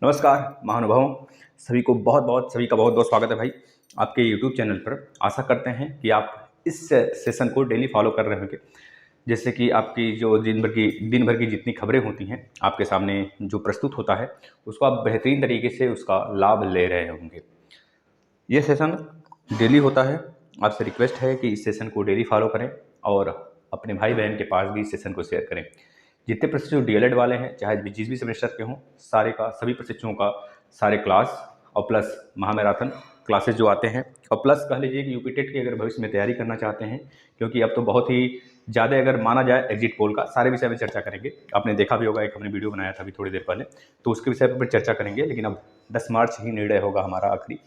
नमस्कार महानुभावों, सभी का बहुत बहुत स्वागत है भाई आपके YouTube चैनल पर। आशा करते हैं कि आप इस सेशन को डेली फॉलो कर रहे होंगे, जैसे कि आपकी जो दिन भर की जितनी खबरें होती हैं आपके सामने जो प्रस्तुत होता है उसको आप बेहतरीन तरीके से उसका लाभ ले रहे होंगे। ये सेशन डेली होता है। आपसे रिक्वेस्ट है कि इस सेशन को डेली फॉलो करें और अपने भाई बहन के पास भी इस सेशन को शेयर करें। जितने प्रशिक्षु डीएलएड वाले हैं, चाहे जिस भी सेमेस्टर के हों, सभी प्रशिक्षुओं का सारे क्लास और प्लस महामैराथन क्लासेस जो आते हैं, और प्लस कह लीजिए कि यूपी टेट की अगर भविष्य में तैयारी करना चाहते हैं, क्योंकि अब तो बहुत ही ज़्यादा अगर माना जाए एग्जिट पोल का, सारे विषय में चर्चा करेंगे। आपने देखा भी होगा, एक हमने वीडियो बनाया था अभी थोड़ी देर पहले, तो उसके विषय पर चर्चा करेंगे। लेकिन अब 10 मार्च ही निर्णय होगा हमारा आखिरी,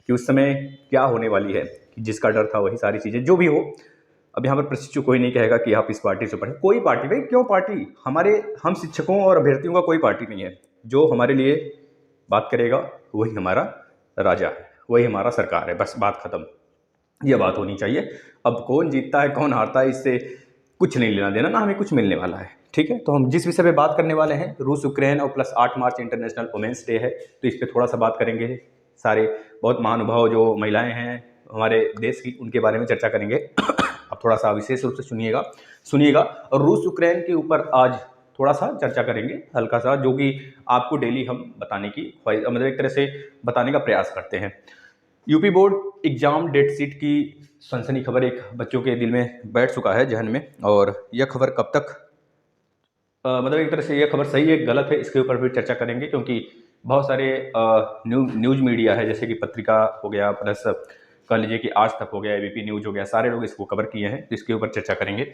कि उस समय क्या होने वाली है। कि जिसका डर था वही सारी चीज़ें जो भी हो। अब यहाँ पर प्रशिक्षु कोई नहीं कहेगा कि आप इस पार्टी से पढ़ें, कोई पार्टी भाई, क्यों पार्टी? हम शिक्षकों और अभ्यर्थियों का कोई पार्टी नहीं है। जो हमारे लिए बात करेगा वही हमारा राजा है, वही हमारा सरकार है, बस बात खत्म। यह बात होनी चाहिए। अब कौन जीतता है कौन हारता है इससे कुछ नहीं लेना देना, ना हमें कुछ मिलने वाला है। ठीक है, तो हम जिस विषय पे बात करने वाले हैं, रूस यूक्रेन और प्लस 8 मार्च इंटरनेशनल वुमेन्स डे है, तो इस पर थोड़ा सा बात करेंगे। सारे बहुत महानुभाव जो महिलाएं हैं हमारे देश की, उनके बारे में चर्चा करेंगे। अब थोड़ा सा विशेष रूप से सुनिएगा। और रूस यूक्रेन के ऊपर आज थोड़ा सा चर्चा करेंगे, हल्का सा, जो कि आपको डेली हम बताने की मतलब एक तरह से बताने का प्रयास करते हैं। UP board exam date sheet की सनसनी खबर एक बच्चों के दिल में बैठ चुका है, जहन में। और यह खबर कब तक मतलब एक तरह से यह खबर सही है गलत है, इसके ऊपर भी चर्चा करेंगे। क्योंकि बहुत सारे न्यूज़ मीडिया है, जैसे कि पत्रिका हो गया, प्लस कह लीजिए कि आज तक हो गया, एबीपी न्यूज हो गया, सारे लोग इसको कवर किए हैं, तो इसके ऊपर चर्चा करेंगे।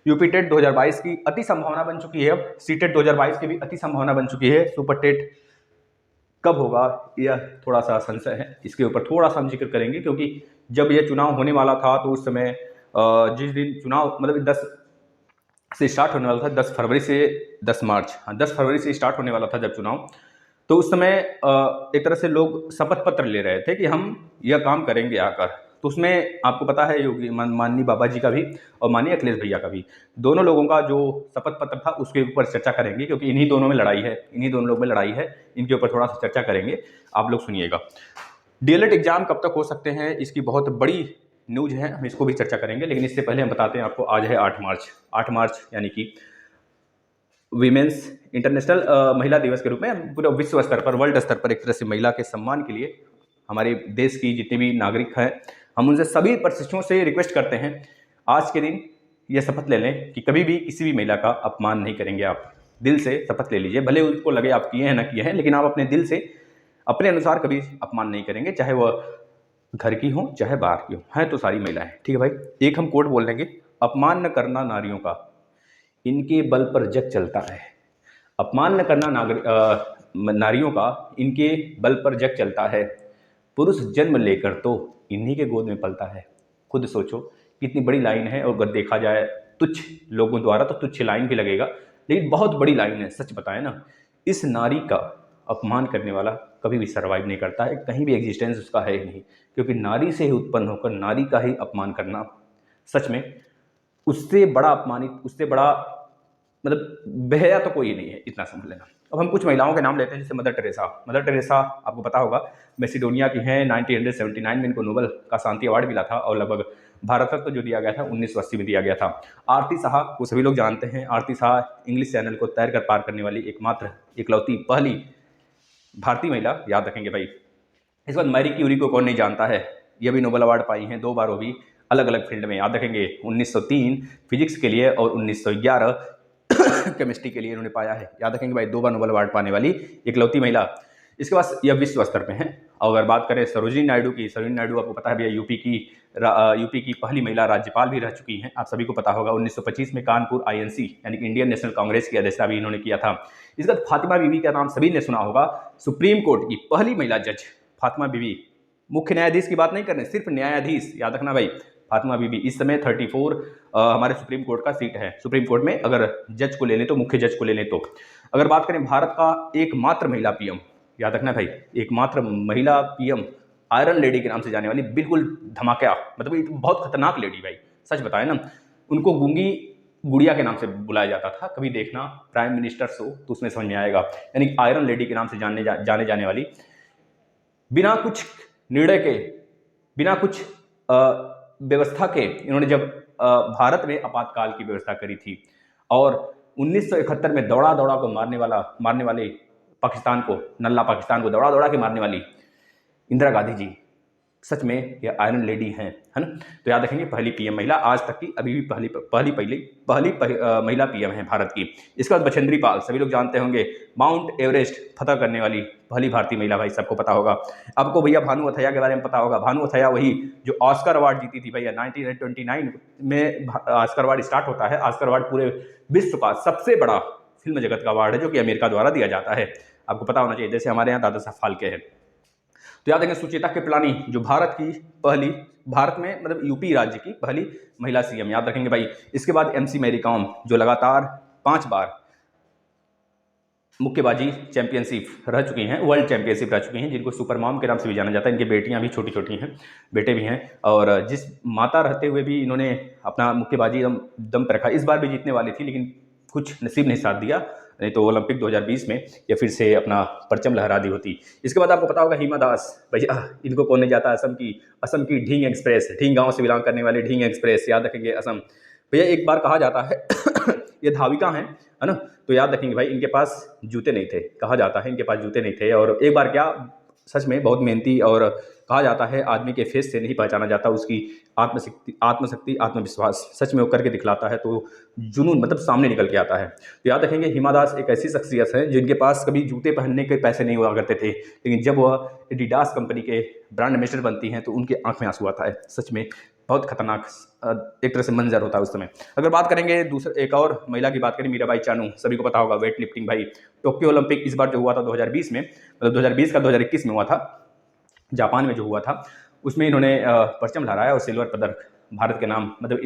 यूपी टेट 2022 की अति संभावना बन चुकी है। अब सी टेट 2022 की भी अति संभावना बन चुकी है। सुपर टेट कब होगा यह थोड़ा सा संशय है, इसके ऊपर थोड़ा सा हम जिक्र करेंगे। क्योंकि जब यह चुनाव होने वाला था तो उस समय जिस दिन चुनाव मतलब 10 से स्टार्ट होने वाला था, 10 फरवरी से 10 मार्च, हाँ 10 फरवरी से स्टार्ट होने वाला था जब चुनाव, तो उस समय एक तरह से लोग शपथ पत्र ले रहे थे कि हम यह काम करेंगे आकर। तो उसमें आपको पता है योगी माननीय बाबा जी का भी और माननीय अखिलेश भैया का भी, दोनों लोगों का जो शपथ पत्र था उसके ऊपर चर्चा करेंगे। क्योंकि इन्हीं दोनों लोग में लड़ाई है, इनके ऊपर थोड़ा सा चर्चा करेंगे। आप लोग सुनिएगा। डीएलएड एग्जाम कब तक हो सकते हैं, इसकी बहुत बड़ी न्यूज है, हम इसको भी चर्चा करेंगे। लेकिन इससे पहले हम बताते हैं आपको, आज है 8 मार्च यानी कि वीमेंस इंटरनेशनल महिला दिवस के रूप में पूरे विश्व स्तर पर, वर्ल्ड स्तर पर एक तरह से महिला के सम्मान के लिए हमारे देश की जितने भी नागरिक हैं, हम उनसे सभी प्रशिक्षुओं से रिक्वेस्ट करते हैं, आज के दिन यह शपथ ले लें कि कभी भी किसी भी महिला का अपमान नहीं करेंगे। आप दिल से शपथ ले लीजिए, भले उसको लगे आप किए हैं ना किए हैं, लेकिन आप अपने दिल से अपने अनुसार कभी अपमान नहीं करेंगे, चाहे वह घर की हो चाहे बाहर की हो, हैं तो सारी महिलाएं। ठीक है भाई, एक हम कोड बोल देंगे, अपमान न करना नारियों का, इनके बल पर जग चलता है। अपमान न करना नारियों का, इनके बल पर जग चलता है। पुरुष जन्म लेकर तो इन्हीं के गोद में पलता है। खुद सोचो कितनी बड़ी लाइन है, और अगर देखा जाए तुच्छ लोगों द्वारा तो तुच्छ लाइन भी लगेगा, लेकिन बहुत बड़ी लाइन है। सच बताए ना, इस नारी का अपमान करने वाला कभी भी सर्वाइव नहीं करता है, कहीं भी एग्जिस्टेंस उसका है ही नहीं। क्योंकि नारी से ही उत्पन्न होकर नारी का ही अपमान करना, सच में उससे बड़ा अपमानित, उससे बड़ा मतलब बेहया तो कोई नहीं है, इतना समझ लेना। अब हम कुछ महिलाओं के नाम लेते हैं, जैसे मदर टेरेसा आपको पता होगा मैसिडोनिया की हैं। 1979 में इनको नोबेल का शांति अवार्ड मिला था, और लगभग भारत रत्न जो दिया गया था 1980 में दिया गया था। आरती साहा को सभी लोग जानते हैं। आरती साहा इंग्लिश चैनल को तैर कर पार करने वाली एकमात्र इकलौती पहली भारतीय महिला, याद रखेंगे भाई। इस बाद मैरी क्यूरी को कौन नहीं जानता है, ये भी नोबेल अवार्ड पाई हैं 2 बार, वो भी अलग अलग फील्ड में, याद रखेंगे। 1903 फिजिक्स के लिए और 1911 केमिस्ट्री के लिए इन्होंने पाया है, याद रखेंगे भाई। 2 बार नोबेल अवार्ड पाने वाली इकलौती महिला। इसके बाद यह विश्व स्तर पे हैं। और अगर बात करें सरोजिनी नायडू की, सरोजिनी नायडू आपको पता है भैया, यूपी की पहली महिला राज्यपाल भी रह चुकी हैं, आप सभी को पता होगा। 1925 में कानपुर INC यानी कि इंडियन नेशनल कांग्रेस की अध्यक्षता भी इन्होंने किया था। इसके बाद फातिमा बीबी का नाम सभी ने सुना होगा, सुप्रीम कोर्ट की पहली महिला जज फातिमा बीबी। मुख्य न्यायाधीश की बात नहीं करने, सिर्फ न्यायाधीश, याद रखना भाई। फातिमा बीबी इस समय 34 हमारे सुप्रीम कोर्ट का सीट है। सुप्रीम कोर्ट में अगर जज को ले लें तो, मुख्य जज को ले लें तो। अगर बात करें भारत का एकमात्र महिला PM, याद रखना भाई, एकमात्र महिला PM, आयरन लेडी के नाम से जाने वाली, बिल्कुल धमाका, मतलब बहुत खतरनाक लेडी भाई, सच बताए ना। उनको गूंगी गुड़िया के नाम से बुलाया जाता था। कभी देखना प्राइम मिनिस्टर शो तो उसमें समझ में आएगा। यानी आयरन लेडी के नाम से जाने जाने वाली, बिना कुछ निर्णय के, बिना कुछ व्यवस्था के इन्होंने जब भारत में आपातकाल की व्यवस्था करी थी और 1971 में दौड़ा दौड़ा को मारने वाले पाकिस्तान को, नल्ला पाकिस्तान को दौड़ा दौड़ा के मारने वाली इंदिरा गांधी जी सच में ये आयरन लेडी हैं, है ना। तो याद रखेंगे पहली पीएम महिला, आज तक की अभी भी पहली महिला पीएम है भारत की। इसके बाद बछेंद्री पाल, सभी लोग जानते होंगे, माउंट एवरेस्ट फतह करने वाली पहली भारतीय महिला, भाई सबको पता होगा। आपको भैया भानु अथैया के बारे में पता होगा। भानु अथैया वही जो ऑस्कर अवार्ड जीती थी भैया, 1929 में ऑस्कर अवार्ड स्टार्ट होता है। ऑस्कर अवार्ड पूरे विश्व का सबसे बड़ा फिल्म जगत का अवार्ड है जो कि अमेरिका द्वारा दिया जाता है, आपको पता होना चाहिए। जैसे हमारे यहाँ दादा साहब फाल्के है। तो याद रखेंगे सुचेता कृपलानी जो भारत में मतलब यूपी राज्य की पहली महिला सीएम, याद रखेंगे भाई। इसके बाद एमसी मैरी कॉम जो लगातार 5 बार मुक्केबाजी चैंपियनशिप रह चुकी हैं, वर्ल्ड चैंपियनशिप रह चुकी हैं, जिनको सुपर मॉम के नाम से भी जाना जाता है। इनकी बेटियां भी छोटी छोटी हैं, बेटे भी हैं, और जिस माता रहते हुए भी इन्होंने अपना मुक्केबाजी दम पर रखा। इस बार भी जीतने वाली थी लेकिन कुछ नसीब नहीं साथ दिया, नहीं तो ओलंपिक 2020 में ये फिर से अपना परचम लहरा दी होती। इसके बाद आपको पता होगा हिमा दास, भैया इनको कौन नहीं जाता, असम की ढींग एक्सप्रेस, ढींग गांव से बिलोंग करने वाले ढींग एक्सप्रेस, याद रखेंगे असम। भैया एक बार कहा जाता है ये धाविका हैं, है ना, तो याद रखेंगे भाई इनके पास जूते नहीं थे, कहा जाता है इनके पास जूते नहीं थे। और एक बार क्या, सच में बहुत मेहनती, और कहा जाता है आदमी के फेस से नहीं पहचाना जाता उसकी आत्मशक्ति आत्मविश्वास, सच में वो करके दिखलाता है तो जुनून मतलब सामने निकल के आता है। तो याद रखेंगे हिमा दास एक ऐसी शख्सियत है जिनके पास कभी जूते पहनने के पैसे नहीं हुआ करते थे, लेकिन जब वह एडिडास कंपनी के ब्रांड एम्बेसडर बनती हैं तो उनके आंख में आंसू आता है। सच में बहुत खतरनाक एक तरह से मंजर होता है उस समय। अगर बात करेंगे दूसरे एक और महिला की बात करें, मीराबाई चानू, सभी को पता होगा, वेट लिफ्टिंग भाई। टोक्यो ओलंपिक इस बार जो हुआ था 2020 में, मतलब 2020 का 2021 में हुआ था, जापान में जो हुआ था, उसमें इन्होंने परचम लहराया और सिल्वर पदक भारत के नाम, मतलब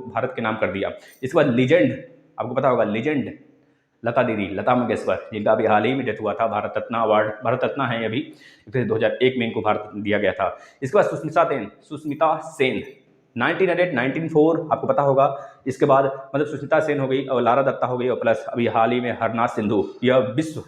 भारत के नाम कर दिया। इसके बाद लीजेंड, आपको पता होगा लीजेंड लता दीदी, लता मंगेशकर, जिनका अभी हाल ही में डेथ हुआ था। भारत रत्न अवार्ड, भारत रत्न है अभी, फिर 2001 में इनको भारत दिया गया था। इसके बाद सुष्मिता सेन 1904, आपको पता होगा। इसके बाद मतलब सुष्मिता सेन हो गई और लारा दत्ता हो गई, और प्लस अभी हाल ही में हरनाथ सिंधु, यह विश्व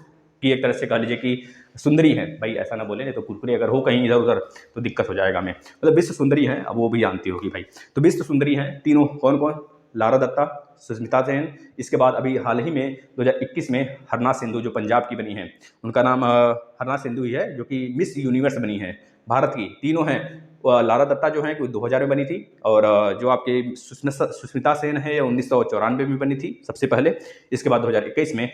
की एक तरह से कह लीजिए कि सुंदरी है भाई, ऐसा ना बोले नहीं तो कुरकुरी अगर हो कहीं इधर उधर तो दिक्कत हो जाएगा। मैं मतलब विश्व सुंदरी है, अब वो भी जानती होगी भाई। तो विश्व सुंदरी हैं तीनों, कौन कौन, लारा दत्ता, सुष्मिता सेन, इसके बाद अभी हाल ही में 2021 में हरनाथ सिंधु जो पंजाब की बनी है, उनका नाम हरनाथ सिंधु ही है, जो कि मिस यूनिवर्स बनी है भारत की। तीनों हैं, लारा दत्ता जो है कि 2000 में बनी थी, और जो आपके सुष्मिता सेन है 1994 में बनी थी सबसे पहले। इसके बाद 2021 में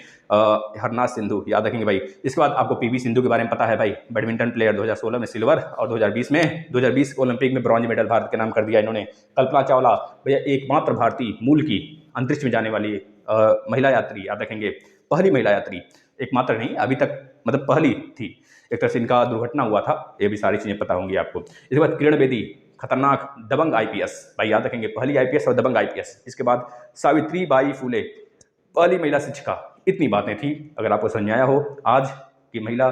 हरनाथ सिंधु, याद रखेंगे भाई। इसके बाद आपको पीवी सिंधु के बारे में पता है भाई, बैडमिंटन प्लेयर, 2016 में सिल्वर और 2020 ओलंपिक में ब्रॉन्ज मेडल भारत के नाम कर दिया इन्होंने। कल्पना चावला भैया एकमात्र भारतीय मूल की अंतरिक्ष में जाने वाली महिला यात्री, याद रखेंगे, पहली महिला यात्री, एकमात्र नहीं अभी तक, मतलब पहली थी। एक तरह से इनका दुर्घटना हुआ था, ये भी सारी चीज़ें पता होंगी आपको। इसके बाद किरण बेदी, खतरनाक दबंग आईपीएस, भाई याद रखेंगे, पहली आईपीएस और दबंग आईपीएस। इसके बाद सावित्री बाई फुले, पहली महिला शिक्षिका। इतनी बातें थी, अगर आपको समझ आया हो आज की महिला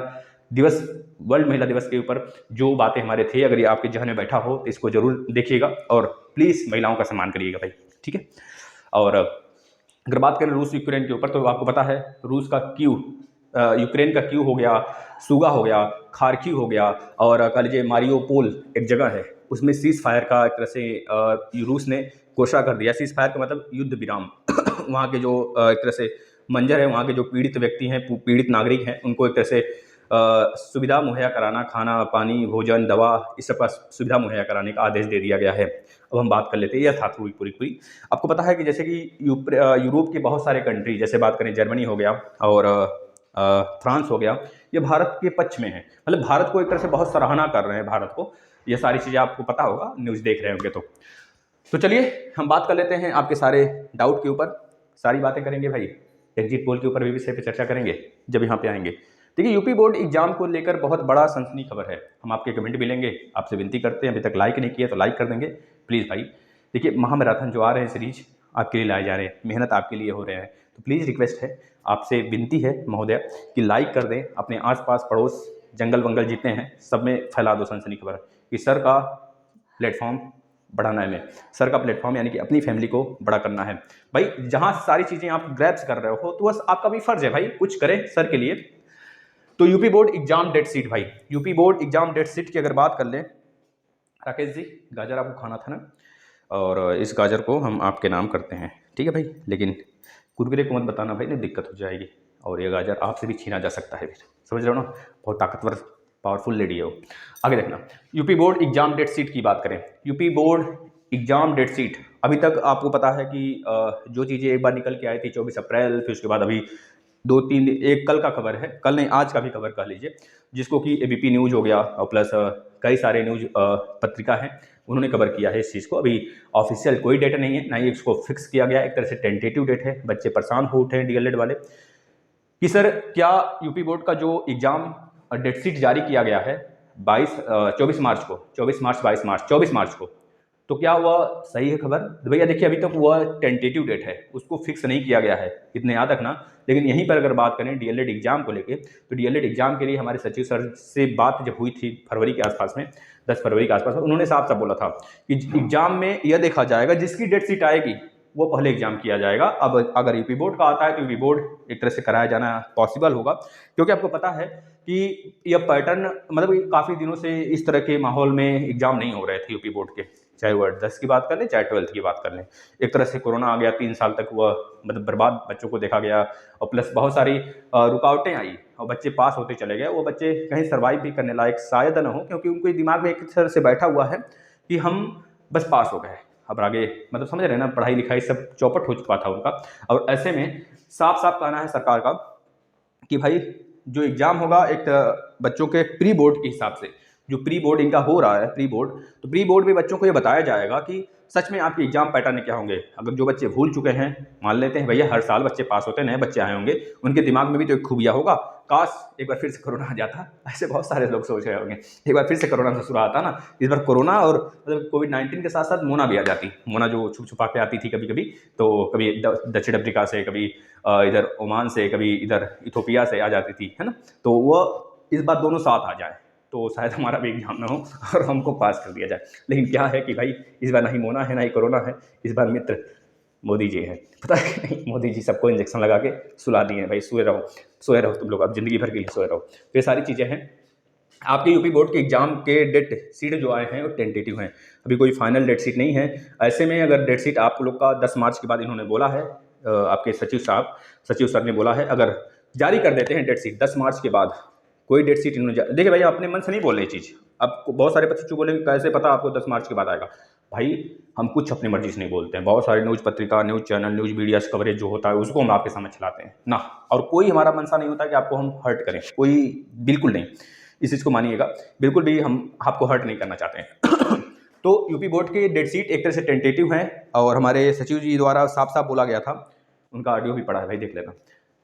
दिवस, वर्ल्ड महिला दिवस के ऊपर जो बातें हमारे थे, अगर ये आपके जहन में बैठा हो तो इसको जरूर देखिएगा और प्लीज़ महिलाओं का सम्मान करिएगा भाई, ठीक है। और अगर बात करें रूस यूक्रेन के ऊपर, तो आपको पता है रूस का क्यू, यूक्रेन का क्यू हो गया, सुगा हो गया, खार्किव हो गया, और कह लीजिए मारियोपोल एक जगह है, उसमें सीज फायर का एक तरह से रूस ने घोषणा कर दिया। सीज फायर का मतलब युद्ध विराम वहाँ के जो एक तरह से मंजर है, वहाँ के जो पीड़ित व्यक्ति हैं, पीड़ित नागरिक हैं, उनको एक तरह से सुविधा मुहैया कराना, खाना पानी भोजन दवा, इस सब का सुविधा मुहैया कराने का आदेश दे दिया गया है। अब हम बात कर लेते हैं, यह था पूरी। आपको पता है कि जैसे कि यूरोप के बहुत सारे कंट्री, जैसे बात करें जर्मनी हो गया और फ्रांस हो गया, ये भारत के पक्ष में है, मतलब भारत को एक तरह से बहुत सराहना कर रहे हैं भारत को। ये सारी चीज़ें आपको पता होगा, न्यूज़ देख रहे होंगे तो चलिए हम बात कर लेते हैं आपके सारे डाउट के ऊपर, सारी बातें करेंगे भाई। एग्जिट पोल के ऊपर भी विषय पे चर्चा करेंगे जब यहाँ पे आएंगे। देखिए यूपी बोर्ड एग्जाम को लेकर बहुत बड़ा सनसनी खबर है, हम आपके कमेंट भी लेंगे, आपसे विनती करते हैं, अभी तक लाइक नहीं किया तो लाइक कर देंगे प्लीज़ भाई। देखिए महामैराथन जो आ रहे हैं सीरीज आपके लिए लाए जा रहे हैं, मेहनत आपके लिए हो रहे हैं, तो प्लीज़ रिक्वेस्ट है, आपसे विनती है महोदय कि लाइक कर दें, अपने आसपास पड़ोस जंगल वंगल जितने हैं सब में फैला दो सनसनी खबर कि सर का प्लेटफॉर्म बढ़ाना है हमें, सर का प्लेटफॉर्म यानी कि अपनी फैमिली को बड़ा करना है भाई। जहाँ सारी चीज़ें आप ग्रैब्स कर रहे हो तो बस आपका भी फर्ज है भाई कुछ करें सर के लिए। तो UP board exam date sheet भाई, UP board exam date sheet की अगर बात कर लें, राकेश जी गाजर आपको खाना था ना, और इस गाजर को हम आपके नाम करते हैं, ठीक है भाई, लेकिन कुरकुरे को मत बताना भाई, नहीं दिक्कत हो जाएगी, और ये गाजर आपसे भी छीना जा सकता है फिर, समझ रहे हो ना, बहुत ताकतवर पावरफुल लेडी है वो। आगे देखना, UP board exam date sheet की बात करें, UP board exam date sheet अभी तक आपको पता है कि जो चीज़ें एक बार निकल के आई थी 24 अप्रैल, फिर उसके बाद अभी 2-3, एक कल का खबर है, कल नहीं आज का भी खबर कह लीजिए, जिसको कि एबीपी न्यूज़ हो गया और प्लस कई सारे न्यूज़ पत्रिका हैं, उन्होंने कवर किया है इस चीज़ को। अभी ऑफिशियल कोई डेटा नहीं है, ना ही इसको फिक्स किया गया, एक तरह से टेंटेटिव डेट है। बच्चे परेशान हो उठे हैं डीएलएड वाले कि सर क्या यूपी बोर्ड का जो एग्ज़ाम डेट शीट जारी किया गया है 24 मार्च को, 24 मार्च को, तो क्या वह सही है खबर? तो भैया देखिए, अभी तक वह टेंटेटिव डेट है, उसको फिक्स नहीं किया गया है, इतने याद रखना। लेकिन यहीं पर अगर बात करें डीएलएड एग्जाम को लेके, तो डीएलएड एग्जाम के लिए हमारे सचिव सर से बात जब हुई थी फरवरी के आसपास में, 10 फरवरी के आसपास में, उन्होंने साफ साफ बोला था कि एग्जाम में यह देखा जाएगा जिसकी डेट शीट आएगी वो पहले एग्जाम किया जाएगा। अब अगर यूपी बोर्ड का आता है तो यूपी बोर्ड एक तरह से कराया जाना पॉसिबल होगा, क्योंकि आपको पता है कि यह पैटर्न मतलब काफ़ी दिनों से इस तरह के माहौल में एग्जाम नहीं हो रहे थे यूपी बोर्ड के, चाहे वो 10 की बात कर लें चाहे 12th की बात कर लें। एक तरह से कोरोना आ गया, 3 साल तक वह मतलब बर्बाद बच्चों को देखा गया, और प्लस बहुत सारी रुकावटें आई और बच्चे पास होते चले गए। वो बच्चे कहीं सर्वाइव भी करने लायक शायद न हो, क्योंकि उनके दिमाग में एक तरह से बैठा हुआ है कि हम बस पास हो गए, अब आगे मतलब समझ रहे हैं ना, पढ़ाई लिखाई सब चौपट हो चुका था उनका। और ऐसे में साफ साफ कहना है सरकार का कि भाई जो एग्ज़ाम होगा एक बच्चों के प्री बोर्ड के हिसाब से, जो प्री बोर्ड इनका हो रहा है प्री बोर्ड, तो प्री बोर्ड में बच्चों को ये बताया जाएगा कि सच में आपके एग्जाम पैटर्न क्या होंगे। अगर जो बच्चे भूल चुके हैं, मान लेते हैं भैया हर साल बच्चे पास होते हैं, नए बच्चे आए होंगे, उनके दिमाग में भी तो एक खूबिया होगा, काश एक बार फिर से कोरोना आ जाता, ऐसे बहुत सारे लोग सोच रहे होंगे एक बार फिर से कोरोना ससुरा आता ना। इस बार कोरोना और मतलब कोविड-19 के साथ साथ मोना भी आ जाती, मोना जो छुप छुपा के आती थी कभी कभी, तो कभी दक्षिण अफ्रीका से, कभी इधर ओमान से, कभी इधर इथोपिया से आ जाती थी, है ना। तो वह इस बार दोनों साथ आ जाए तो शायद हमारा भी एग्जाम ना हो और हमको पास कर दिया जाए। लेकिन क्या है कि भाई इस बार ना ही मोना है ना ही कोरोना है, इस बार मित्र मोदी जी हैं, पता है कि नहीं, मोदी जी सबको इंजेक्शन लगा के सुला दिए हैं भाई, सोए रहो तुम लोग, अब जिंदगी भर के लिए सोए रहो। तो ये सारी चीज़ें हैं। आपके यूपी बोर्ड के एग्जाम के डेट शीट जो आए हैं वो टेंटेटिव हैं, अभी कोई फाइनल डेट शीट नहीं है। ऐसे में अगर डेट शीट आप लोग का 10 मार्च के बाद इन्होंने बोला है, आपके सचिव सर ने बोला है, अगर जारी कर देते हैं डेट शीट 10 मार्च के बाद, कोई डेट शीट इन्होंने देखिए भाई अपने मन से नहीं बोल रहे चीज़। अब बहुत सारे बच्चे बोले कैसे पता आपको 10 मार्च के बाद आएगा, भाई हम कुछ अपनी मर्जी से नहीं बोलते हैं, बहुत सारे न्यूज़ पत्रिका, news channel, news media coverage जो होता है उसको हम आपके सामने चलाते हैं ना, और कोई हमारा मनसा नहीं होता कि आपको हम हर्ट करें, कोई बिल्कुल नहीं, इस चीज़ को मानिएगा, बिल्कुल भी हम आपको हर्ट नहीं करना चाहते हैं। तो यूपी बोर्ड के डेट शीट एक तरह से टेंटेटिव हैं, और हमारे सचिव जी द्वारा साफ साफ बोला गया था, उनका ऑडियो भी पड़ा है भाई, देख लेना।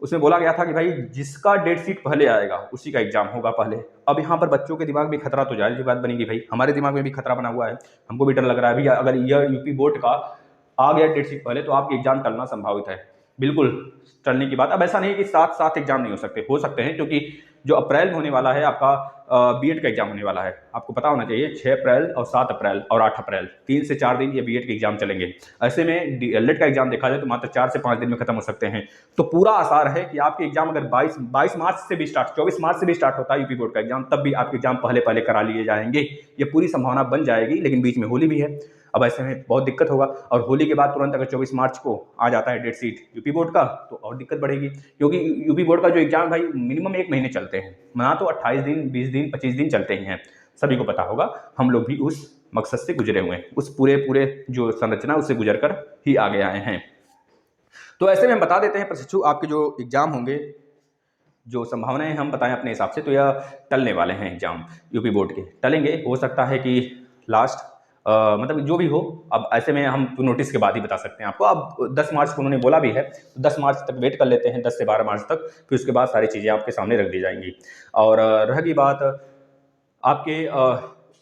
उसमें बोला गया था कि भाई जिसका डेट शीट पहले आएगा उसी का एग्जाम होगा पहले। अब यहाँ पर बच्चों के दिमाग में खतरा तो जाहिर सी बात बनेगी भाई, हमारे दिमाग में भी खतरा बना हुआ है, हमको भी डर लग रहा है भैया, अगर यह यूपी बोर्ड का आ गया डेट शीट पहले तो आपके एग्जाम टलना संभावित है, बिल्कुल टलने की बात। अब ऐसा नहीं कि साथ साथ एग्जाम नहीं हो सकते हैं, क्योंकि जो अप्रैल में होने वाला है आपका बीएड का एग्जाम होने वाला है, आपको पता होना चाहिए 6 अप्रैल और 7 अप्रैल और 8 अप्रैल 3 से 4 दिन ये बीएड के एग्जाम चलेंगे। ऐसे में डीएलएड का एग्जाम देखा जाए तो मात्र 4 से 5 दिन में खत्म हो सकते हैं। तो पूरा आसार है कि आपके एग्जाम अगर 22 मार्च से भी स्टार्ट, 24 मार्च से भी स्टार्ट होता है यूपी बोर्ड का एग्जाम, तब भी आपके एग्जाम पहले करा लिए जाएंगे, ये पूरी संभावना बन जाएगी। लेकिन बीच में होली भी है, अब ऐसे में बहुत दिक्कत होगा, और होली के बाद तुरंत अगर 24 मार्च को आ जाता है डेट शीट यूपी बोर्ड का तो और दिक्कत बढ़ेगी, क्योंकि यूपी बोर्ड का जो एग्जाम भाई मिनिमम 1 महीने चलते हैं, ना तो 28 दिन, 20 दिन, 25 दिन चलते ही हैं, सभी को पता होगा, हम लोग भी उस मकसद से गुजरे हुए हैं, उस पूरे जो संरचना उससे गुजर कर ही आगे आए हैं। तो ऐसे में हम बता देते हैं प्रशिक्षु, आपके जो एग्जाम होंगे, जो संभावनाएं हम बताएं अपने हिसाब से, तो यह टलने वाले हैं एग्जाम यूपी बोर्ड के, टलेंगे, हो सकता है कि लास्ट मतलब जो भी हो। अब ऐसे में हम नोटिस के बाद ही बता सकते हैं आपको। अब 10 मार्च को उन्होंने बोला भी है, तो 10 मार्च तक वेट कर लेते हैं, 10 से 12 मार्च तक, फिर उसके बाद सारी चीज़ें आपके सामने रख दी जाएंगी। और रही बात आपके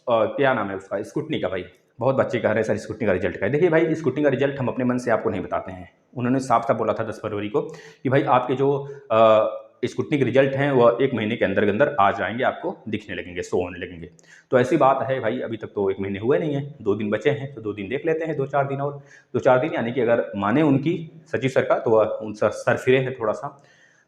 क्या नाम है उसका, स्कूटनी का, भाई बहुत बच्चे कह रहे हैं सर स्कूटनी का रिजल्ट का है। देखिए भाई स्कूटनी का रिजल्ट हम अपने मन से आपको नहीं बताते हैं, उन्होंने साफ साफ बोला था 10 फरवरी को कि भाई आपके जो स्कूटनी के रिजल्ट हैं वह 1 महीने के अंदर आ जाएंगे, आपको दिखने लगेंगे, शो होने लगेंगे। तो ऐसी बात है भाई, अभी तक तो 1 महीने हुए नहीं है, 2 दिन बचे हैं, तो 2 दिन देख लेते हैं, 2-4 दिन और 2-4 दिन, यानी कि अगर माने उनकी सचिव सर का, तो वह उन सर फिरे हैं थोड़ा सा,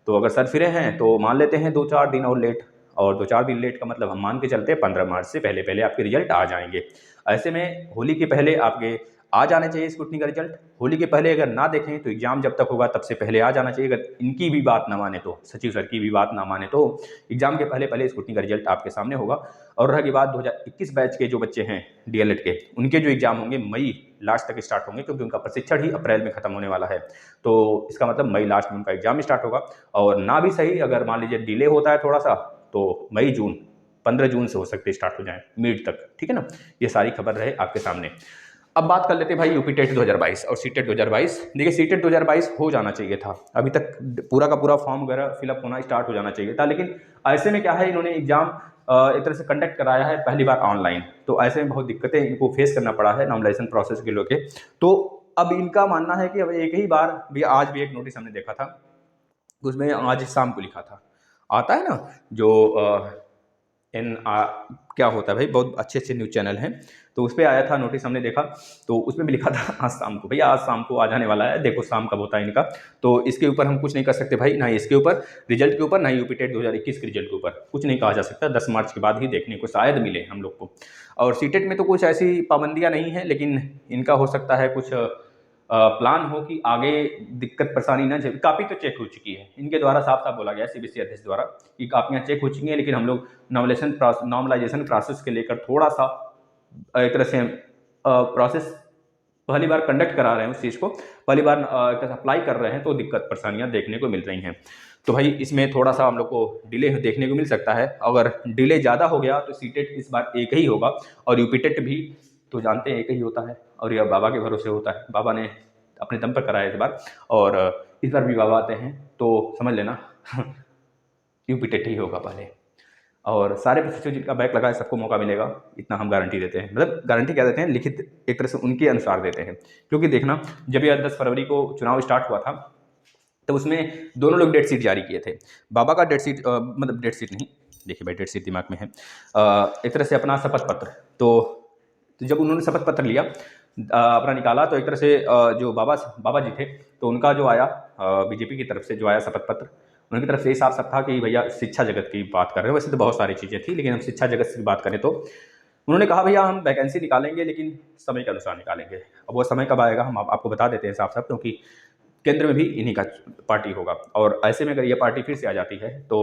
तो अगर सर फिरे हैं तो मान लेते हैं 2-4 दिन और लेट, और 2-4 दिन लेट का मतलब हम मान के चलते हैं 15 मार्च से पहले पहले आपके रिजल्ट आ जाएंगे। ऐसे में होली के पहले आपके आ जाने चाहिए स्कूटनी का रिजल्ट। होली के पहले अगर ना देखें तो एग्जाम जब तक होगा तब से पहले आ जाना चाहिए। अगर इनकी भी बात ना माने, तो सचिव सर की भी बात ना माने, तो एग्जाम के पहले पहले स्कूटनी का रिजल्ट आपके सामने होगा। और रही बात 2021 बैच के जो बच्चे हैं डीएलएड के, उनके जो एग्जाम होंगे मई लास्ट तक स्टार्ट होंगे, क्योंकि उनका प्रशिक्षण ही अप्रैल में खत्म होने वाला है। तो इसका मतलब मई लास्ट में उनका एग्जाम स्टार्ट होगा। और ना भी सही, अगर मान लीजिए डिले होता है थोड़ा सा, तो मई जून 15 जून से हो सकते स्टार्ट हो जाए मिड तक, ठीक है ना। ये सारी खबर रहे आपके सामने। अब बात कर लेते हैं भाई यूपी टेट 2022 और सीटेट 2022। देखिए सीटेट 2022 हो जाना चाहिए था, अभी तक पूरा का पूरा फॉर्म वगैरह फिलअप होना स्टार्ट हो जाना चाहिए था, लेकिन ऐसे में क्या है, इन्होंने एग्जाम एक तरह से कंडक्ट कराया है पहली बार ऑनलाइन, तो ऐसे में बहुत दिक्कतें इनको फेस करना पड़ा है नॉमिनेशन प्रोसेस के लेके। तो अब इनका मानना है कि अब एक ही बार भी, आज भी एक नोटिस हमने देखा था, उसमें आज शाम को लिखा था, आता है ना जो क्या होता है भाई, बहुत अच्छे अच्छे न्यूज़ चैनल हैं, तो उस पर आया था नोटिस, हमने देखा, तो उसमें भी लिखा था आज शाम को, भैया आज शाम को आ जाने वाला है, देखो शाम कब होता है इनका। तो इसके ऊपर हम कुछ नहीं कर सकते भाई, ना इसके ऊपर रिजल्ट के ऊपर, ना यूपी टेट 2021 के रिजल्ट के ऊपर कुछ नहीं कहा जा सकता। 10 मार्च के बाद ही देखने को शायद मिले हम लोग को। और सीटेट में तो कुछ ऐसी पाबंदियाँ नहीं है, लेकिन इनका हो सकता है कुछ प्लान हो कि आगे दिक्कत परेशानी ना झेल। कापी तो चेक हो चुकी है, इनके द्वारा साफ साफ बोला गया सीबीएसई अध्यक्ष द्वारा कि कापियाँ चेक हो चुकी हैं, लेकिन हम लोग नॉर्मलाइजेशन प्रोसेस के लेकर थोड़ा सा एक तरह से प्रोसेस पहली बार कंडक्ट करा रहे हैं, उस चीज़ को पहली बार एक तरह से अप्लाई कर रहे हैं, तो दिक्कत परेशानियाँ देखने को मिल रही हैं। तो भाई इसमें थोड़ा सा हम लोग को डिले देखने को मिल सकता है। अगर डिले ज़्यादा हो गया तो सीटेट इस बार एक ही होगा, और यूपी टेट भी तो जानते हैं एक ही होता है, और यह बाबा के भरोसे होता है, बाबा ने अपने दम पर कराया इस बार, और इस बार भी बाबा आते हैं तो समझ लेना यूपी टेट ही होगा पहले। और सारे प्रोफेसर जिनका बैक लगा है सबको मौका मिलेगा, इतना हम गारंटी देते हैं। मतलब गारंटी क्या देते हैं, लिखित एक तरह से उनके अनुसार देते हैं। क्योंकि देखना, जब यह 10 फरवरी को चुनाव स्टार्ट हुआ था, तो उसमें दोनों लोग डेट शीट जारी किए थे। बाबा का डेट शीट मतलब डेट शीट नहीं, देखिए भाई डेट शीट दिमाग में है, एक तरह से अपना शपथ पत्र, तो जब उन्होंने शपथ पत्र लिया अपना निकाला, तो एक तरह से जो बाबा जी थे, तो उनका जो आया बीजेपी की तरफ से जो आया शपथ पत्र, उनकी तरफ से ये साफ साफ था कि भैया शिक्षा जगत की बात कर रहे हैं। वैसे तो बहुत सारी चीज़ें थी, लेकिन हम शिक्षा जगत की बात करें तो उन्होंने कहा भैया हम वैकेंसी निकालेंगे, लेकिन समय के अनुसार निकालेंगे। अब वो समय कब आएगा हम आपको बता देते हैं साफ साफ, क्योंकि केंद्र में भी इन्हीं का पार्टी होगा, और ऐसे में अगर ये पार्टी फिर से आ जाती है तो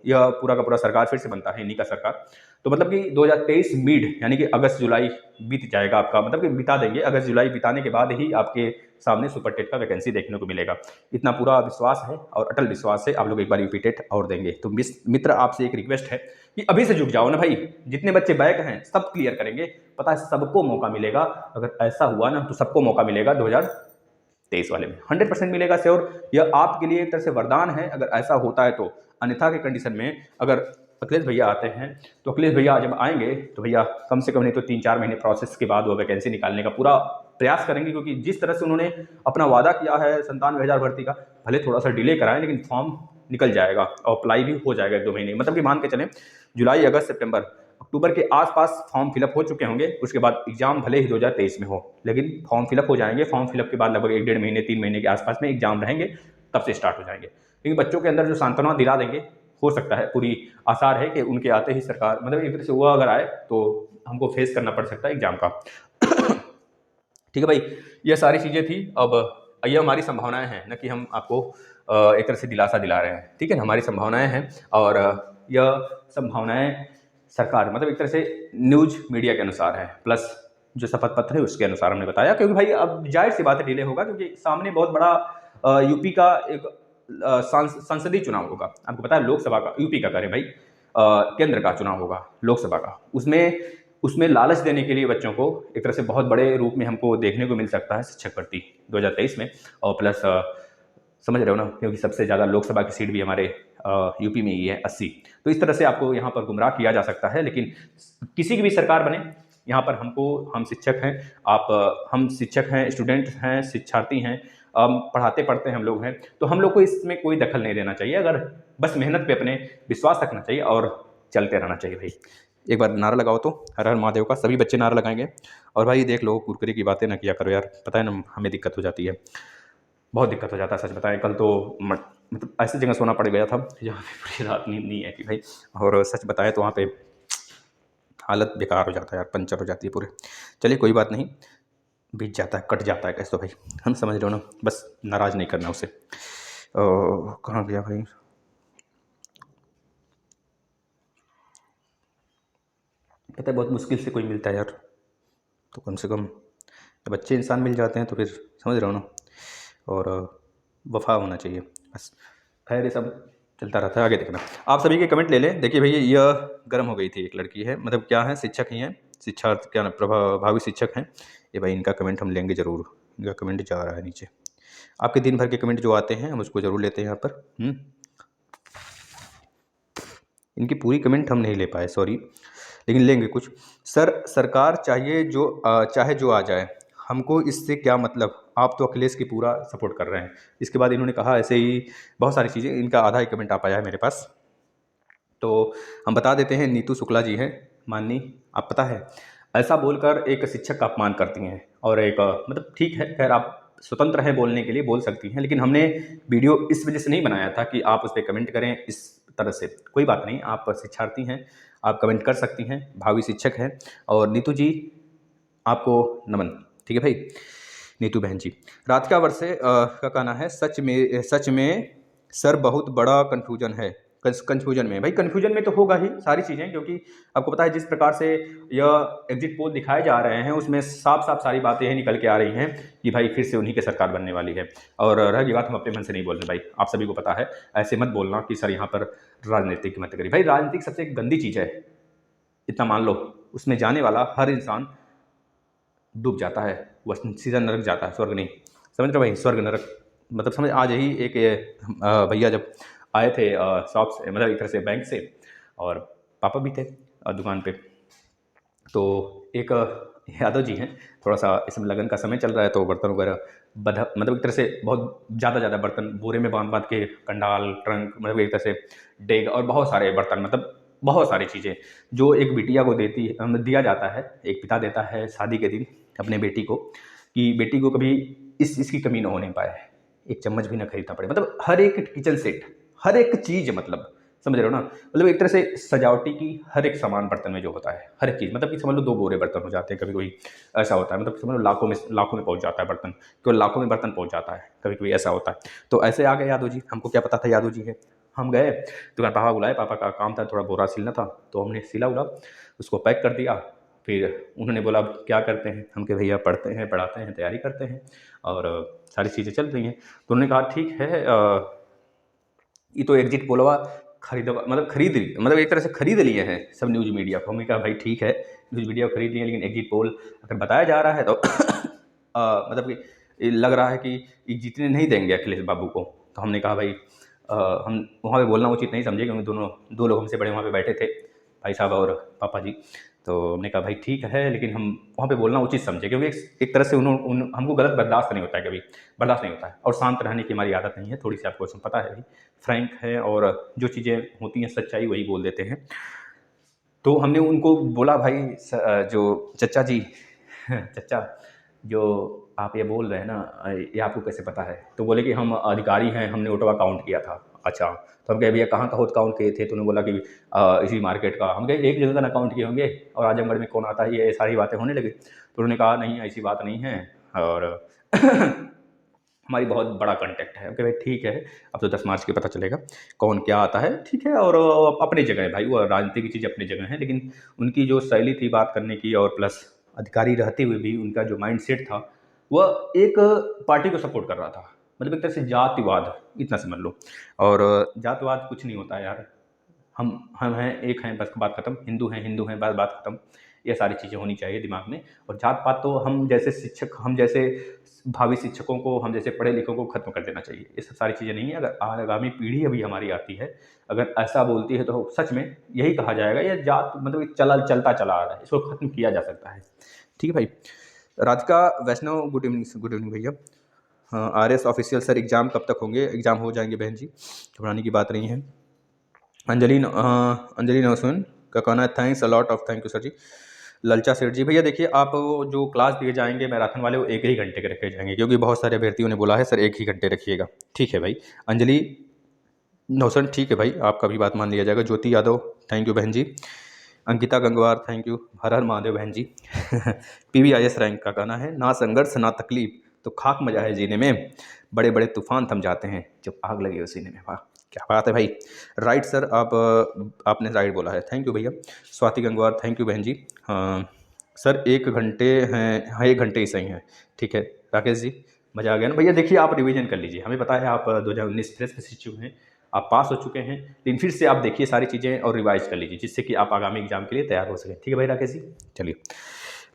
यह पूरा का पूरा सरकार फिर से बनता है इन्हीं का सरकार। तो मतलब कि 2023 मिड यानी कि अगस्त जुलाई बीत जाएगा आपका, मतलब कि बिता देंगे, अगस्त जुलाई बिताने के बाद ही आपके सामने सुपर टेट का वैकेंसी देखने को मिलेगा। इतना पूरा विश्वास है और अटल विश्वास है, आप लोग एक बार यूपी टेट और देंगे। तो मित्र आपसे एक रिक्वेस्ट है कि अभी से जुट जाओ ना भाई, जितने बच्चे बैक हैं सब क्लियर करेंगे, पता है सबको मौका मिलेगा। अगर ऐसा हुआ ना तो सबको मौका मिलेगा 2023 वाले में 100% मिलेगा श्योर। यह आपके लिए एक तरह से वरदान है अगर ऐसा होता है तो। अन्यथा के कंडीशन में अगर अखिलेश भैया आते हैं, तो अखिलेश भैया जब आएंगे तो भैया कम से कम नहीं तो 3-4 महीने प्रोसेस के बाद वो वैकेंसी निकालने का पूरा प्रयास करेंगे, क्योंकि जिस तरह से उन्होंने अपना वादा किया है 97,000 भर्ती का, भले थोड़ा सा डिले कराएं लेकिन फॉर्म निकल जाएगा और अप्लाई भी हो जाएगा 1-2 महीने, मतलब कि मान के चलें जुलाई, अगस्त, सितंबर, अक्टूबर के आसपास फॉर्म फिलअप हो चुके होंगे। उसके बाद एग्जाम भले ही 2023 में हो, लेकिन फॉर्म फिलअप हो जाएंगे। फॉर्म फिलअप के बाद लगभग 1-1.5 महीने 3 महीने के आसपास में एग्जाम रहेंगे, तब से स्टार्ट हो जाएंगे। क्योंकि बच्चों के अंदर जो सांत्वना दिला देंगे, हो सकता है पूरी आसार है कि उनके आते ही सरकार, मतलब एक तरह से हुआ अगर आए तो हमको फेस करना पड़ सकता है एग्जाम का। ठीक है भाई, ये सारी चीज़ें थी। अब ये हमारी संभावनाएं हैं, न कि हम आपको एक तरह से दिलासा दिला रहे हैं, ठीक है ना। हमारी संभावनाएं हैं, और यह संभावनाएं सरकार मतलब एक तरह से न्यूज मीडिया के अनुसार है, प्लस जो शपथ पत्र है उसके अनुसार हमने बताया। क्योंकि भाई अब जाहिर सी बात है डिले होगा, क्योंकि सामने बहुत बड़ा यूपी का एक संसदीय चुनाव होगा। आपको पता है लोकसभा का, यूपी का करें भाई, केंद्र का चुनाव होगा लोकसभा का। उसमें लालच देने के लिए बच्चों को एक तरह से बहुत बड़े रूप में हमको देखने को मिल सकता है शिक्षक भर्ती 2023 में। और प्लस समझ रहे हो ना, क्योंकि सबसे ज़्यादा लोकसभा की सीट भी हमारे यूपी में ही है 80। तो इस तरह से आपको यहाँ पर गुमराह किया जा सकता है। लेकिन किसी की भी सरकार बने, यहाँ पर हम शिक्षक हैं, हम शिक्षक हैं, स्टूडेंट हैं, शिक्षार्थी हैं, पढ़ाते पढ़ते हम लोग हैं, तो हम लोग को इसमें कोई दखल नहीं देना चाहिए। अगर बस मेहनत पे अपने विश्वास रखना चाहिए और चलते रहना चाहिए भाई। एक बार नारा लगाओ तो, हर हर महादेव का। सभी बच्चे नारा लगाएंगे। और भाई देख लो, कुरकुरे की बातें ना किया करो यार, पता है ना हमें दिक्कत हो जाती है, बहुत दिक्कत हो जाता है। सच बताएं, कल तो मतलब ऐसी जगह सोना पड़ गया था जहाँ पे पूरी रात नींद नहीं आई थी भाई। और सच बताएं तो वहाँ पे हालत बेकार हो जाता है यार, पंचर हो जाती है पूरे। चलिए कोई बात नहीं, बीत जाता है, कट जाता है कैसे तो भाई, हम समझ रहे हो ना, बस नाराज़ नहीं करना उसे। कहाँ गया भाई? पता है बहुत मुश्किल से कोई मिलता है यार, तो कम से कम जब अच्छे इंसान मिल जाते हैं तो फिर समझ रहे हो ना, और वफा होना चाहिए बस। खैर ये सब चलता रहता है, आगे देखना। आप सभी के कमेंट ले लें। देखिए भैया, यह गर्म हो गई थी, एक लड़की है, मतलब क्या है, शिक्षक ही हैं, शिक्षार्थ क्या ना, प्रभावी शिक्षक हैं ये भाई। इनका कमेंट हम लेंगे ज़रूर, इनका कमेंट जा रहा है नीचे। आपके दिन भर के कमेंट जो आते हैं हम उसको ज़रूर लेते हैं यहाँ पर। इनकी पूरी कमेंट हम नहीं ले पाए, सॉरी, लेकिन लेंगे कुछ। सर, सरकार चाहिए जो चाहे जो आ जाए, हमको इससे क्या मतलब, आप तो अखिलेश की पूरा सपोर्ट कर रहे हैं। इसके बाद इन्होंने कहा ऐसे ही बहुत सारी चीज़ें, इनका आधा ही कमेंट आ पाया है मेरे पास, तो हम बता देते हैं। नीतू शुक्ला जी हैं माननी, आप पता है, ऐसा बोलकर एक शिक्षक का अपमान करती हैं। और एक मतलब ठीक है, खैर आप स्वतंत्र हैं बोलने के लिए, बोल सकती हैं, लेकिन हमने वीडियो इस वजह से नहीं बनाया था कि आप उस पर कमेंट करें इस तरह से। कोई बात नहीं, आप शिक्षार्थी हैं, आप कमेंट कर सकती हैं, भावी शिक्षक हैं। और नीतू जी, आपको नमन, ठीक है भाई। नीतू बहन जी, राधिका वर्षे का कहना है, सच में सर बहुत बड़ा कन्फ्यूजन है। कन्फ्यूजन में भाई, कन्फ्यूजन में तो होगा ही सारी चीज़ें, क्योंकि आपको पता है जिस प्रकार से यह एग्जिट पोल दिखाए जा रहे हैं उसमें साफ साफ सारी बातें यही निकल के आ रही हैं कि भाई फिर से उन्हीं की सरकार बनने वाली है। और रही बात, हम अपने मन से नहीं बोल रहे भाई, आप सभी को पता है। ऐसे मत बोलना कि सर यहाँ पर राजनीतिक मत करिए भाई, राजनीतिक सबसे गंदी चीज़ है, इतना मान लो। उसमें जाने वाला हर इंसान डूब जाता है, वह सीधा नरक जाता है, स्वर्ग नहीं। समझ रहे हो भाई, स्वर्ग नरक मतलब समझ। आज ही एक भैया जब आए थे शॉप से, मतलब एक तरह से बैंक से, और पापा भी थे दुकान पे, तो एक यादव जी हैं, थोड़ा सा इसमें लगन का समय चल रहा है, तो बर्तन वगैरह मतलब एक तरह से बहुत ज़्यादा बर्तन बोरे में बांध बांध के, कंडाल, ट्रंक, मतलब एक तरह से डेग और बहुत सारे बर्तन, मतलब बहुत सारी चीज़ें जो एक बिटिया को दिया जाता है, एक पिता देता है शादी के दिन अपने बेटी को, कि बेटी को कभी इसकी कमी ना होने पाए, एक चम्मच भी ना खरीदना पड़े, मतलब हर एक किचन सेट, हर एक चीज़, मतलब समझ रहे हो ना, मतलब एक तरह से सजावटी की हर एक सामान बर्तन में जो होता है, हर एक चीज़, मतलब कि समझ लो 2 बोरे बर्तन हो जाते हैं कभी कोई, ऐसा होता है, मतलब समझ लो लाखों में पहुंच जाता है बर्तन, केवल लाखों में बर्तन पहुंच जाता है, कभी कभी ऐसा होता है। तो ऐसे आ गए यादव जी, हमको क्या पता था यादव जी है। हम गए दुकान, पापा बुलाए, पापा का काम था थोड़ा बोरा सिलना था, तो हमने सिला उला, उसको पैक कर दिया। फिर उन्होंने बोला अब क्या करते हैं, हम के भैया पढ़ते हैं, पढ़ाते हैं, तैयारी करते हैं, और सारी चीज़ें चल रही हैं। तो उन्होंने कहा ठीक है, ये तो एग्जिट पोलवा खरीद ली, मतलब एक तरह से खरीद लिए हैं सब न्यूज़ मीडिया को। हमने कहा भाई ठीक है, न्यूज़ मीडिया को खरीद लिए, लेकिन एग्जिट पोल अगर बताया जा रहा है तो मतलब कि ये लग रहा है कि ये जीतने नहीं देंगे अखिलेश बाबू को। तो हमने कहा भाई हम वहाँ पे बोलना उचित नहीं समझे, क्योंकि दोनों 2 लोग हमसे बड़े वहाँ पे बैठे थे, भाई साहब और पापा जी। तो हमने कहा भाई ठीक है, लेकिन हम वहाँ पे बोलना उचित समझे, क्योंकि एक तरह से हमको गलत बर्दाश्त नहीं होता है, कभी बर्दाश्त नहीं होता है, और शांत रहने की हमारी आदत नहीं है थोड़ी सी, आपको पता है भाई, फ्रैंक है, और जो चीज़ें होती हैं सच्चाई वही बोल देते हैं। तो हमने उनको बोला भाई जो चचा जी चचा, जो आप ये बोल रहे हैं ना, ये आपको कैसे पता है? तो बोले कि हम अधिकारी हैं, हमने वोटवा काउंट किया था। अच्छा, तो हम कहे भैया कहाँ का वोट काउंट किए थे? तो उन्होंने बोला कि इसी मार्केट का। हम कहे एक जगह का ना काउंट किए होंगे, और आजमगढ़ में कौन आता है, ये सारी बातें होने लगी। तो उन्होंने कहा नहीं ऐसी बात नहीं है, और हमारी बहुत बड़ा कॉन्टैक्ट है। ओके भाई ठीक है, अब तो 10 मार्च के पता चलेगा कौन क्या आता है, ठीक है। और अपनी जगह है भाई, वो राजनीति की चीज़ अपनी जगह है, लेकिन उनकी जो शैली थी बात करने की, और प्लस अधिकारी रहते हुए भी उनका जो माइंडसेट था, वह एक पार्टी को सपोर्ट कर रहा था, मतलब एक तरह से जातिवाद, इतना समझ लो। और जातिवाद कुछ नहीं होता है यार, हम हैं, एक हैं, बस बात खत्म। हिंदू हैं, बस बात खत्म। ये सारी चीज़ें होनी चाहिए दिमाग में। और जात पात तो हम जैसे शिक्षक, हम जैसे भावी शिक्षकों को, हम जैसे पढ़े लिखों को खत्म कर देना चाहिए। ये सब सारी चीज़ें नहीं है। अगर आगामी पीढ़ी अभी हमारी आती है, अगर ऐसा बोलती है, तो सच में यही कहा जाएगा ये जात मतलब चलता चला आ रहा है, इसको खत्म किया जा सकता है। ठीक है भाई। राधिका वैष्णव, गुड इवनिंग भैया। हाँ, RS ऑफिशियल सर एग्ज़ाम कब तक होंगे? एग्ज़ाम हो जाएंगे बहन जी, घबराने की बात नहीं है। अंजलि नौसुन का कहना है thanks a lot of, thank you sir ji. ललचा सेठ जी, भैया देखिए आप वो जो क्लास दिए जाएंगे मैराथन वाले वो 1 ही घंटे के रखे जाएंगे, क्योंकि बहुत सारे अभ्यर्थियों ने बोला है सर 1 ही घंटे रखिएगा। ठीक है भाई। अंजलि नौसन, ठीक है भाई, आपका भी बात मान लिया जाएगा। ज्योति यादव, थैंक यू बहन जी। Ankita Gangwar, thank you. हर हर महादेव बहन जी। PVIS रैंक का कहना है ना संघर्ष ना तकलीफ तो खाक मजा है जीने में, बड़े बड़े तूफान थम जाते हैं जब आग लगे हो सीने में। वाह क्या बात है भाई। राइट सर, आपने राइट बोला है, थैंक यू भैया। स्वाति गंगवार, थैंक यू बहन जी। हाँ सर 1 घंटे हैं, हाँ 1 घंटे ही सही है। ठीक है राकेश जी, मज़ा आ गया ना भैया। देखिए आप रिवीजन कर लीजिए, हमें पता है आप 2019 फ्रेश शिक्षु हैं, आप पास हो चुके हैं, लेकिन फिर से आप देखिए सारी चीज़ें और रिवाइज कर लीजिए, जिससे कि आप आगामी एग्जाम के लिए तैयार हो सकें। ठीक है भाई राकेश जी। चलिए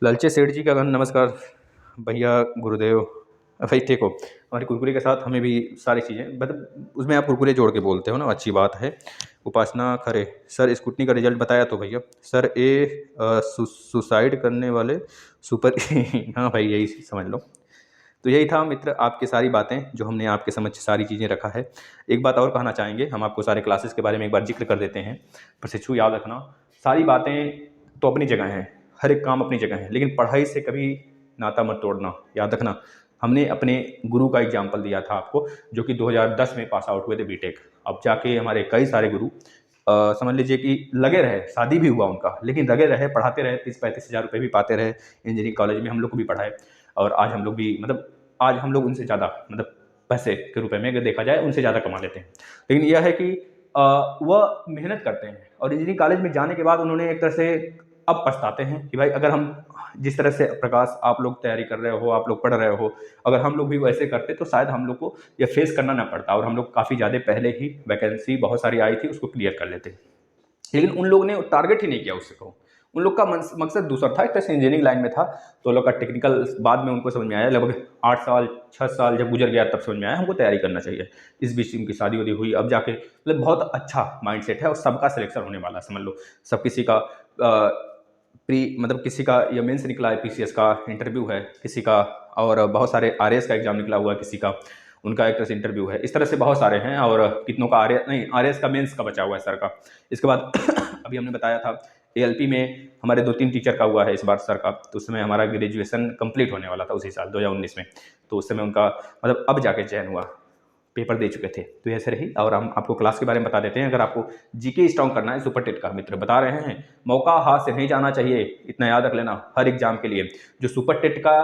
ललचे सेठ जी का नमस्कार भैया, गुरुदेव भाई ठीक हो। हमारे कुरकुरे के साथ हमें भी सारी चीज़ें, मतलब उसमें आप कुरकुरे जोड़ के बोलते हो ना, अच्छी बात है। उपासना खरे, सर स्कूटनी का रिजल्ट बताया तो भैया। सर सुसाइड करने वाले सुपर हाँ भाई यही समझ लो। तो यही था मित्र आपकी सारी बातें जो हमने आपके समझ सारी चीज़ें रखा है। एक बात और कहना चाहेंगे, हम आपको सारे क्लासेस के बारे में एक बार जिक्र कर देते हैं। प्रशिक्षु याद रखना, सारी बातें तो अपनी जगह हैं, हर एक काम अपनी जगह है, लेकिन पढ़ाई से कभी नाता मत तोड़ना, याद रखना। हमने अपने गुरु का एग्जाम्पल दिया था आपको, जो कि 2010 में पास आउट हुए थे बीटेक। अब जाके हमारे कई सारे गुरु समझ लीजिए कि लगे रहे, शादी भी हुआ उनका, लेकिन लगे रहे, पढ़ाते रहे, 30-35 हज़ार रुपये भी पाते रहे। इंजीनियरिंग कॉलेज में हम लोग को भी पढ़ाए, और आज हम लोग भी मतलब आज हम लोग उनसे ज़्यादा मतलब पैसे के रुपए में अगर देखा जाए उनसे ज़्यादा कमा लेते हैं। लेकिन यह है कि वह मेहनत करते हैं, और इंजीनियरिंग कॉलेज में जाने के बाद उन्होंने एक तरह से अब पछताते हैं कि भाई अगर हम जिस तरह से प्रकाश आप लोग तैयारी कर रहे हो, आप लोग पढ़ रहे हो, अगर हम लोग भी वैसे करते तो शायद हम लोग को यह फेस करना ना पड़ता, और हम लोग काफ़ी ज़्यादा पहले ही वैकेंसी बहुत सारी आई थी उसको क्लियर कर लेते। लेकिन उन लोगों ने टारगेट ही नहीं किया उससे को, उन लोग का मकसद दूसरा था। एक तरह से इंजीनियरिंग लाइन में था, तो लोग का टेक्निकल बाद में उनको समझ में आया, लगभग 8 साल 6 साल जब गुजर गया तब समझ में आया हमको तैयारी करना चाहिए। इस बीच उनकी शादी वादी हुई, अब जाके मतलब बहुत अच्छा माइंडसेट है, और सबका सिलेक्शन होने वाला समझ लो। सब किसी का मतलब किसी का ये मेंस निकला है, PCS का इंटरव्यू है किसी का, और बहुत सारे RS का एग्जाम निकला हुआ है किसी का, उनका एक तरह से इंटरव्यू है। इस तरह से बहुत सारे हैं, और कितनों का RS का मेंस का बचा हुआ है सर का। इसके बाद अभी हमने बताया था ALP में हमारे 2-3 टीचर का हुआ है इस बार सर का, तो उसमें हमारा ग्रेजुएशन कंप्लीट होने वाला था उसी साल 2019 में, तो उस समय उनका मतलब अब जाके चयन हुआ, पेपर दे चुके थे। तो ऐसे रही, और हम आपको क्लास के बारे में बता देते हैं। अगर आपको GK स्ट्रॉन्ग करना है, सुपर टेट का मित्र बता रहे हैं, मौका हाथ से नहीं जाना चाहिए, इतना याद रख लेना। हर एग्जाम के लिए जो सुपर टेट का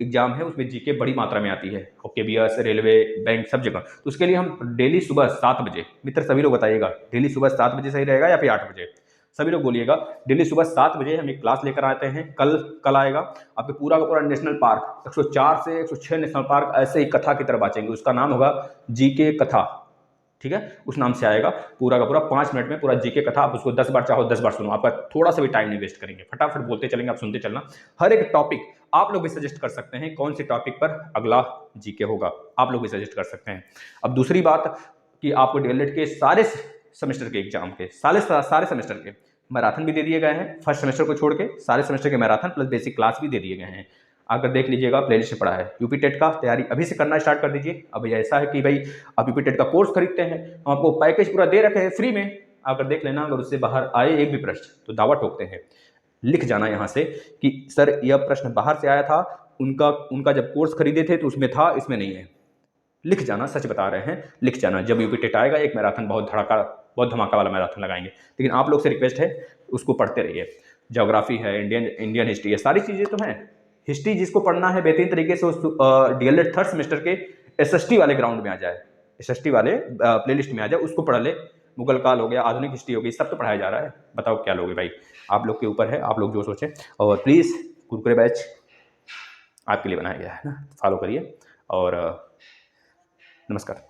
एग्जाम है उसमें GK बड़ी मात्रा में आती है, KBS रेलवे बैंक सब जगह, तो उसके लिए हम डेली सुबह 7 बजे, मित्र सभी लोग बताइएगा डेली सुबह 7 बजे सही रहेगा या फिर 8 बजे, सभी लोग बोलिएगा। डेली सुबह 7 बजे हम एक क्लास लेकर आते हैं। कल आएगा आपके पूरा का पूरा नेशनल पार्क, 104 से 106 नेशनल पार्क ऐसे ही कथा की तरह बाँचेंगे, उसका नाम होगा GK कथा। ठीक है, उस नाम से आएगा पूरा का पूरा, 5 मिनट में पूरा GK कथा, आप उसको 10 बार चाहो 10 बार सुनो, आपका थोड़ा सा भी टाइम नहीं वेस्ट करेंगे, फटाफट बोलते चलेंगे, आप सुनते चलना। हर एक टॉपिक आप लोग भी सजेस्ट कर सकते हैं कौन सी टॉपिक पर अगला GK होगा, आप लोग भी सजेस्ट कर सकते हैं। अब दूसरी बात कि आपको DLED के सारे सेमेस्टर के एग्जाम के सारे सेमेस्टर के मैराथन भी दे दिए गए हैं, फर्स्ट सेमेस्टर को छोड़ के सारे सेमेस्टर के मैराथन प्लस बेसिक क्लास भी दे दिए गए हैं। आकर देख लीजिएगा, प्लेलिस्ट में पड़ा है। यूपी टेट का तैयारी अभी से करना स्टार्ट कर दीजिए। अब ऐसा है कि भाई आप यूपी टेट का कोर्स खरीदते हैं, हम आपको पैकेज पूरा दे रखे हैं फ्री में, आकर देख लेना। अगर उससे बाहर आए एक भी प्रश्न तो दावा ठोकते हैं, लिख जाना यहाँ से कि सर यह प्रश्न बाहर से आया था, उनका जब कोर्स खरीदे थे तो उसमें था, इसमें नहीं है। लिख जाना, सच बता रहे हैं, लिख जाना। जब यूपी टेट आएगा एक मैराथन बहुत धमाका वाला मैराथन लगाएंगे, लेकिन आप लोग से रिक्वेस्ट है उसको पढ़ते रहिए। ज्योग्राफी है, इंडियन हिस्ट्री है, सारी चीज़ें तो हैं। हिस्ट्री जिसको पढ़ना है बेहतरीन तरीके से, उस DLED थर्ड सेमेस्टर के SST वाले ग्राउंड में आ जाए, SST वाले प्लेलिस्ट में आ जाए, उसको पढ़ ले। मुगल काल हो गया, आधुनिक हिस्ट्री हो गई, सब तो पढ़ाया जा रहा है। बताओ क्या लोगे भाई, आप लोग के ऊपर है, आप लोग जो सोचें। और प्लीज़ कुरकुरे बैच आपके लिए बनाया गया है ना, फॉलो करिए। और नमस्कार।